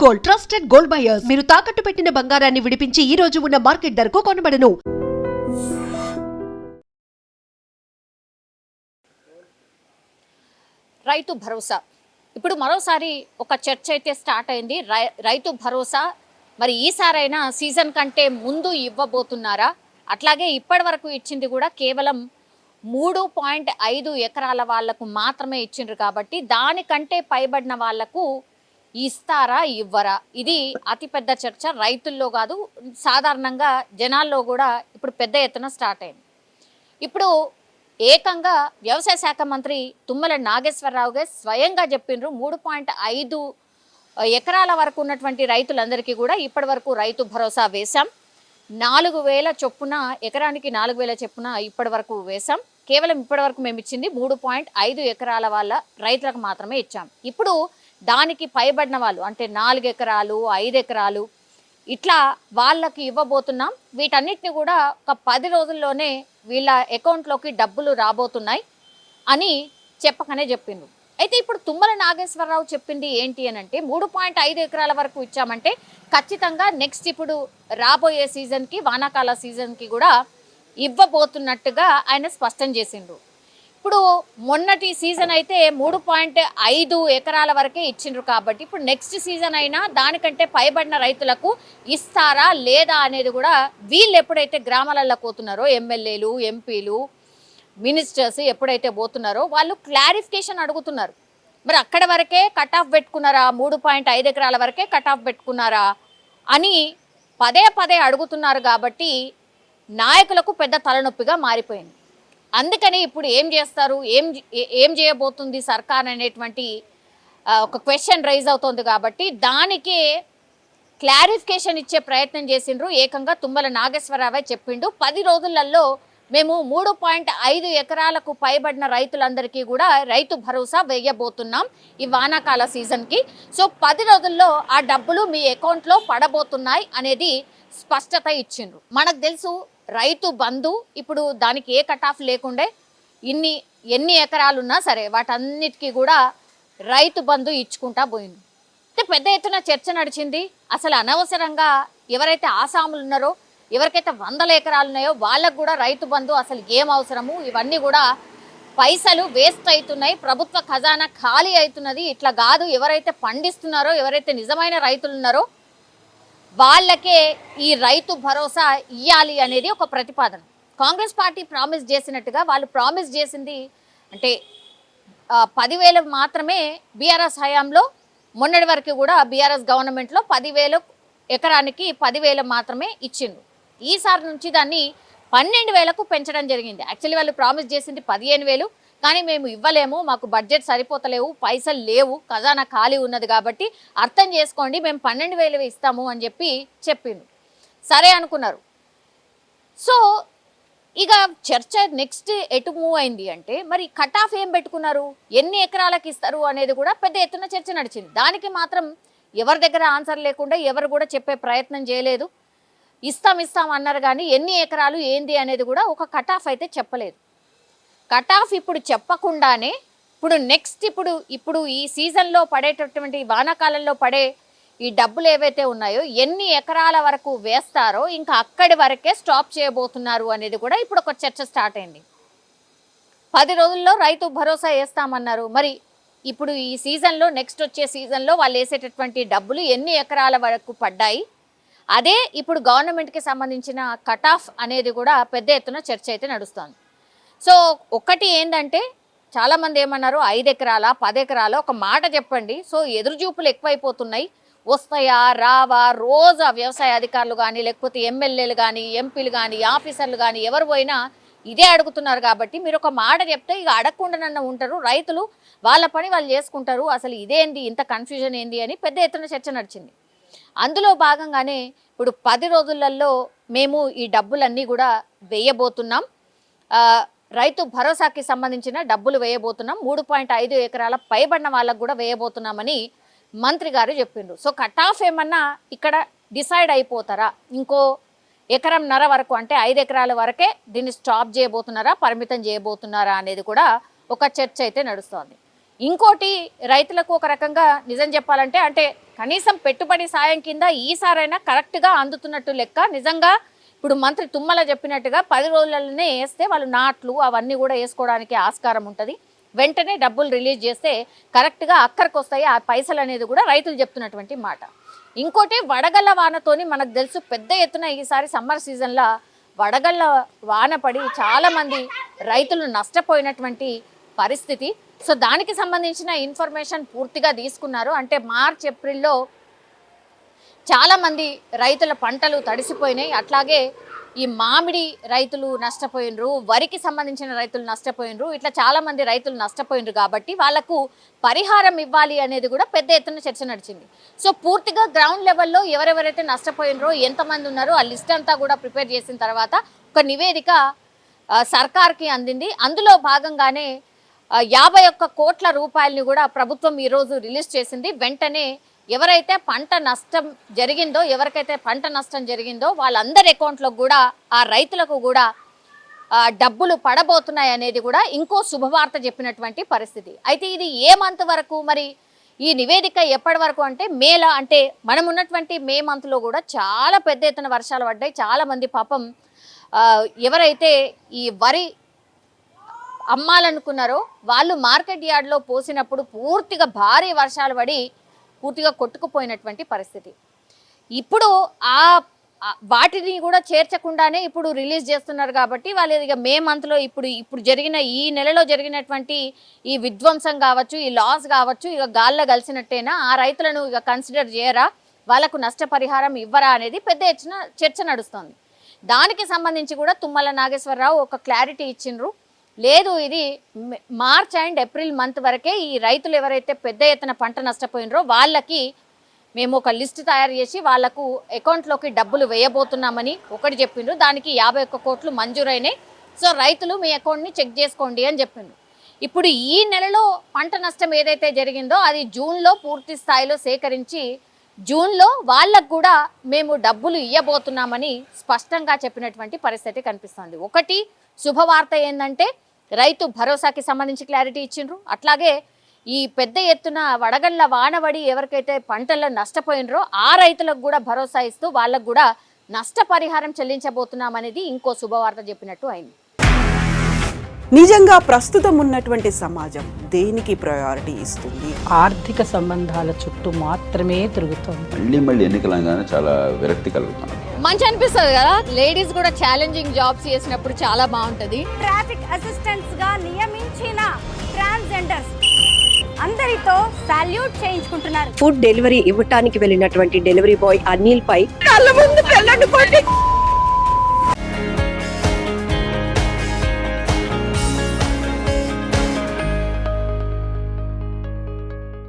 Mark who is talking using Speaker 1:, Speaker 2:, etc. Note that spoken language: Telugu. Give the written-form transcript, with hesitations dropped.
Speaker 1: Gold, trusted gold buyers. మీరు తాకట్టు పెట్టిన బంగారాన్ని విడిపించి ఈ రోజు ఉన్న మార్కెట్ ధరకు కొనబడను.
Speaker 2: రైతు భరోసా ఇప్పుడు మరోసారి ఒక చర్చ అయితే స్టార్ట్ అయింది. రైతు భరోసా మరి ఈసారైనా సీజన్ కంటే ముందు ఇవ్వబోతున్నారా? అట్లాగే ఇప్పటి వరకు ఇచ్చింది కూడా కేవలం 3.5 ఎకరాల వాళ్లకు మాత్రమే ఇచ్చిండ్రు కాబట్టి దానికంటే పైబడిన వాళ్లకు ఇస్తారా ఇవ్వరా? ఇది అతిపెద్ద చర్చ. రైతుల్లో కాదు, సాధారణంగా జనాల్లో కూడా ఇప్పుడు పెద్ద ఎత్తున స్టార్ట్ అయింది. ఇప్పుడు ఏకంగా వ్యవసాయ శాఖ మంత్రి తుమ్మల నాగేశ్వరరావుగా స్వయంగా చెప్పిండ్రు 3.5 ఎకరాల వరకు ఉన్నటువంటి రైతులందరికీ కూడా ఇప్పటి వరకు రైతు భరోసా వేశాం. 4,000 చొప్పున ఎకరానికి 4,000 చొప్పున ఇప్పటి వరకు వేశాం. కేవలం ఇప్పటి వరకు మేము ఇచ్చింది 3.5 ఎకరాల వాళ్ళ రైతులకు మాత్రమే ఇచ్చాం. ఇప్పుడు దానికి పైబడిన వాళ్ళు అంటే 4 ఎకరాలు 5 ఎకరాలు ఇట్లా వాళ్ళకి ఇవ్వబోతున్నాం. వీటన్నిటిని కూడా ఒక 10 రోజుల్లోనే వీళ్ళ అకౌంట్లోకి డబ్బులు రాబోతున్నాయి అని చెప్పకనే చెప్పిండ్రు. అయితే ఇప్పుడు తుమ్మల నాగేశ్వరరావు చెప్పింది ఏంటి అని అంటే 3.5 ఎకరాల వరకు ఇచ్చామంటే ఖచ్చితంగా నెక్స్ట్ ఇప్పుడు రాబోయే సీజన్కి, వానాకాల సీజన్కి కూడా ఇవ్వబోతున్నట్టుగా ఆయన స్పష్టం చేసిండ్రు. ఇప్పుడు మొన్నటి సీజన్ అయితే 3.5 ఎకరాల వరకే ఇచ్చిండ్రు కాబట్టి ఇప్పుడు నెక్స్ట్ సీజన్ అయినా దానికంటే పైబడిన రైతులకు ఇస్తారా లేదా అనేది కూడా వీళ్ళు ఎప్పుడైతే గ్రామాలలో పోతున్నారో, ఎమ్మెల్యేలు, ఎంపీలు, మినిస్టర్స్ ఎప్పుడైతే పోతున్నారో వాళ్ళు క్లారిఫికేషన్ అడుగుతున్నారు. మరి అక్కడ వరకే కట్ ఆఫ్ పెట్టుకున్నారా, 3.5 ఎకరాల వరకే కట్ ఆఫ్ పెట్టుకున్నారా అని పదే పదే అడుగుతున్నారు. కాబట్టి నాయకులకు పెద్ద తలనొప్పిగా మారిపోయింది. అందుకని ఇప్పుడు ఏం చేస్తారు, ఏం చేయబోతుంది సర్కార్ అనేటువంటి ఒక క్వశ్చన్ రైజ్ అవుతుంది. కాబట్టి దానికే క్లారిఫికేషన్ ఇచ్చే ప్రయత్నం చేసిండ్రు. ఏకంగా తుమ్మల నాగేశ్వరరావు చెప్పిండు 10 రోజులలో మేము 3.5 ఎకరాలకు పైబడిన రైతులందరికీ కూడా రైతు భరోసా వేయబోతున్నాం ఈ వానాకాల సీజన్కి. సో 10 రోజుల్లో ఆ డబ్బులు మీ అకౌంట్లో పడబోతున్నాయి అనేది స్పష్టత ఇచ్చిండ్రు. మనకు తెలుసు రైతు బంధు ఇప్పుడు దానికి ఏ కట్ ఆఫ్ లేకుండే ఎన్ని ఎకరాలు ఉన్నా సరే వాటన్నిటికీ కూడా రైతు బంధు ఇచ్చుకుంటా పోయింది. అంటే పెద్ద ఎత్తున చర్చ నడిచింది. అసలు అనవసరంగా ఎవరైతే ఆసాములు ఉన్నారో, ఎవరికైతే 100 ఎకరాలు ఉన్నాయో వాళ్ళకు కూడా రైతు బంధు అసలు ఏం అవసరము, ఇవన్నీ కూడా పైసలు వేస్ట్ అవుతున్నాయి, ప్రభుత్వ ఖజానా ఖాళీ అవుతున్నది. ఇట్లా కాదు, ఎవరైతే పండిస్తున్నారో, ఎవరైతే నిజమైన రైతులు ఉన్నారో వాళ్ళకే ఈ రైతు భరోసా ఇవ్వాలి అనేది ఒక ప్రతిపాదన. కాంగ్రెస్ పార్టీ ప్రామిస్ చేసినట్టుగా వాళ్ళు ప్రామిస్ చేసింది అంటే 10,000 మాత్రమే బీఆర్ఎస్ హయాంలో, మొన్నటి వరకు కూడా బీఆర్ఎస్ గవర్నమెంట్లో 10,000 ఎకరానికి 10,000 మాత్రమే ఇచ్చిండ్రు. ఈసారి నుంచి దాన్ని 12,000కు పెంచడం జరిగింది. యాక్చువల్లీ వాళ్ళు ప్రామిస్ చేసింది 15,000, కానీ మేము ఇవ్వలేము, మాకు బడ్జెట్ సరిపోతలేవు, పైసలు లేవు, ఖజానా ఖాళీ ఉన్నది కాబట్టి అర్థం చేసుకోండి, మేము 12,000 ఇస్తాము అని చెప్పిండు. సరే అనుకున్నారు. సో ఇక చర్చ నెక్స్ట్ ఎటు మూవ్ అయింది అంటే మరి కట్ ఆఫ్ ఏం పెట్టుకున్నారు, ఎన్ని ఎకరాలకు ఇస్తారు అనేది కూడా పెద్ద ఎత్తున చర్చ నడిచింది. దానికి మాత్రం ఎవరి దగ్గర ఆన్సర్ లేకుండా ఎవరు కూడా చెప్పే ప్రయత్నం చేయలేదు. ఇస్తాం అన్నారు కానీ ఎన్ని ఎకరాలు ఏంది అనేది కూడా ఒక కట్ ఆఫ్ అయితే చెప్పలేదు. కట్ ఆఫ్ ఇప్పుడు చెప్పకుండానే ఇప్పుడు నెక్స్ట్ ఇప్పుడు ఈ సీజన్లో పడేటటువంటి వానాకాలంలో పడే ఈ డబ్బులు ఏవైతే ఉన్నాయో ఎన్ని ఎకరాల వరకు వేస్తారో ఇంకా అక్కడి వరకే స్టాప్ చేయబోతున్నారు అనేది కూడా ఇప్పుడు ఒక చర్చ స్టార్ట్ అయింది. 10 రోజుల్లో రైతు భరోసా వేస్తామన్నారు. మరి ఇప్పుడు ఈ సీజన్లో నెక్స్ట్ వచ్చే సీజన్లో వాళ్ళు వేసేటటువంటి డబ్బులు ఎన్ని ఎకరాల వరకు పడ్డాయి, అదే ఇప్పుడు గవర్నమెంట్కి సంబంధించిన కట్ ఆఫ్ అనేది కూడా పెద్ద ఎత్తున చర్చ అయితే నడుస్తుంది. సో ఒకటి ఏంటంటే చాలామంది ఏమన్నారు 5 ఎకరాల 10 ఎకరాల ఒక మాట చెప్పండి. సో ఎదురుచూపులు ఎక్కువైపోతున్నాయి, వస్తాయా రావా, రోజు వ్యవసాయ అధికారులు కానీ లేకపోతే ఎమ్మెల్యేలు కానీ ఎంపీలు కానీ ఆఫీసర్లు కానీ ఎవరు పోయినా ఇదే అడుగుతున్నారు. కాబట్టి మీరు ఒక మాట చెప్తే ఇక అడగకుండానన్నా ఉంటారు, రైతులు వాళ్ళ పని వాళ్ళు చేసుకుంటారు. అసలు ఇదేంటి, ఇంత కన్ఫ్యూజన్ ఏంది అని పెద్ద ఎత్తున చర్చ నడిచింది. అందులో భాగంగానే ఇప్పుడు 10 రోజులలో మేము ఈ డబ్బులన్నీ కూడా వేయబోతున్నాం, రైతు భరోసాకి సంబంధించిన డబ్బులు వేయబోతున్నాం, 3.5 ఎకరాల పైబడిన వాళ్ళకు కూడా వేయబోతున్నామని మంత్రి గారు చెప్పిండ్రు. సో కట్ ఆఫ్ ఏమన్నా ఇక్కడ డిసైడ్ అయిపోతారా, ఇంకో 1.5 ఎకరం వరకు అంటే 5 ఎకరాల వరకే దీన్ని స్టాప్ చేయబోతున్నారా, పరిమితం చేయబోతున్నారా అనేది కూడా ఒక చర్చ అయితే నడుస్తోంది. ఇంకోటి రైతులకు ఒక రకంగా నిజం చెప్పాలంటే అంటే కనీసం పెట్టుబడి సాయం కింద ఈసారైనా కరెక్ట్గా అందుతున్నట్టు లెక్క. నిజంగా ఇప్పుడు మంత్రి తుమ్మల చెప్పినట్టుగా 10 రోజులలోనే వేస్తే వాళ్ళు నాట్లు అవన్నీ కూడా వేసుకోవడానికి ఆస్కారం ఉంటుంది. వెంటనే డబ్బులు రిలీజ్ చేస్తే కరెక్ట్గా అక్కడికి వస్తాయి ఆ పైసలు అనేది కూడా రైతులు చెప్తున్నటువంటి మాట. ఇంకోటి వడగళ్ళ వానతోని మనకు తెలుసు పెద్ద ఎత్తున ఈసారి సమ్మర్ సీజన్లో వడగళ్ళ వాన పడి చాలామంది రైతులు నష్టపోయినటువంటి పరిస్థితి. సో దానికి సంబంధించిన ఇన్ఫర్మేషన్ పూర్తిగా తీసుకున్నారు. అంటే మార్చ్ ఏప్రిల్లో చాలామంది రైతుల పంటలు తడిసిపోయినాయి. అట్లాగే ఈ మామిడి రైతులు నష్టపోయినరు, వరికి సంబంధించిన రైతులు నష్టపోయినరు, ఇట్లా చాలామంది రైతులు నష్టపోయినరు. కాబట్టి వాళ్లకు పరిహారం ఇవ్వాలి అనేది కూడా పెద్ద ఎత్తున చర్చ నడిచింది. సో పూర్తిగా గ్రౌండ్ లెవెల్లో ఎవరెవరైతే నష్టపోయినరో ఎంతమంది ఉన్నారో ఆ లిస్ట్ అంతా కూడా ప్రిపేర్ చేసిన తర్వాత ఒక నివేదిక సర్కార్కి అందింది. అందులో భాగంగానే 51 కోట్ల రూపాయలని కూడా ప్రభుత్వం ఈరోజు రిలీజ్ చేసింది. వెంటనే ఎవరైతే పంట నష్టం జరిగిందో వాళ్ళందరి అకౌంట్లో కూడా ఆ రైతులకు కూడా డబ్బులు పడబోతున్నాయి అనేది కూడా ఇంకో శుభవార్త చెప్పినటువంటి పరిస్థితి. అయితే ఇది ఏ మంత్ వరకు, మరి ఈ నివేదిక ఎప్పటి వరకు అంటే మేలో, అంటే మనం ఉన్నటువంటి మే మంత్లో కూడా చాలా పెద్ద ఎత్తున వర్షాలు పడ్డాయి. చాలామంది పాపం ఎవరైతే ఈ వరి అమ్మాలనుకున్నారో వాళ్ళు మార్కెట్ యార్డ్లో పోసినప్పుడు పూర్తిగా భారీ వర్షాలు పడి పూర్తిగా కొట్టుకుపోయినటువంటి పరిస్థితి. ఇప్పుడు వాటిని కూడా చేర్చకుండానే ఇప్పుడు రిలీజ్ చేస్తున్నారు. కాబట్టి వాళ్ళు ఇక మే మంత్లో ఇప్పుడు జరిగిన ఈ నెలలో జరిగినటువంటి ఈ విధ్వంసం కావచ్చు, ఈ లాస్ కావచ్చు, ఇక గాల్లో కలిసినట్టేనా, ఆ రైతులను ఇక కన్సిడర్ చేయరా, వాళ్ళకు నష్టపరిహారం ఇవ్వరా అనేది పెద్ద ఎత్తున చర్చ నడుస్తుంది. దానికి సంబంధించి కూడా తుమ్మల నాగేశ్వరరావు ఒక క్లారిటీ ఇచ్చిండ్రు. లేదు, ఇది మార్చ్ అండ్ ఏప్రిల్ మంత్ వరకే ఈ రైతులు ఎవరైతే పెద్ద ఎత్తున పంట నష్టపోయినరో వాళ్ళకి మేము ఒక లిస్ట్ తయారు చేసి వాళ్లకు అకౌంట్లోకి డబ్బులు వేయబోతున్నామని ఒకటి చెప్పిండ్రు. దానికి 51 కోట్లు మంజూరైనాయి. సో రైతులు మీ అకౌంట్ని చెక్ చేసుకోండి అని చెప్పిండ్రు. ఇప్పుడు ఈ నెలలో పంట నష్టం ఏదైతే జరిగిందో అది జూన్లో పూర్తి స్థాయిలో సేకరించి జూన్లో వాళ్ళకు కూడా మేము డబ్బులు ఇవ్వబోతున్నామని స్పష్టంగా చెప్పినటువంటి పరిస్థితి కనిపిస్తుంది. ఒకటి శుభవార్త ఏంటంటే రైతు భరోసాకి సంబంధించి క్లారిటీ ఇచ్చిండ్రు. అట్లాగే ఈ పెద్ద ఎత్తున వడగళ్ళ వానబడి ఎవరికైతే పంటల్లో నష్టపోయినరో ఆ రైతులకు కూడా భరోసా ఇస్తూ వాళ్ళకు కూడా నష్టపరిహారం చెల్లించబోతున్నామనేది ఇంకో శుభవార్త చెప్పినట్టు అయింది.
Speaker 3: నిజంగా ప్రస్తుతం ఉన్నటువంటి సమాజం దేనికి ప్రయారిటీ ఇస్తుంది?
Speaker 4: ఆర్థిక సంబంధాల చుట్టూ మాత్రమే తిరుగుతుంది.
Speaker 5: మళ్ళీ ఎన్నికలంగానే చాలా విరక్తి కలుగుతున్నాం.
Speaker 2: మంచి అనిపిస్తుంది కదా, లేడీస్ కూడా ఛాలెంజింగ్ జాబ్స్ చేసినప్పుడు చాలా బాగుంటది.
Speaker 6: ట్రాఫిక్ అసిస్టెంట్స్ గా నియమించిన ట్రాన్స్జెండర్స్ అందరితో సాల్యూట్ చేయించుకుంటున్నారు.
Speaker 7: ఫుడ్ డెలివరీ ఇవ్వటానికి వెళ్ళినటువంటి డెలివరీ బాయ్ అనిల్ పై కళ్ళ ముందు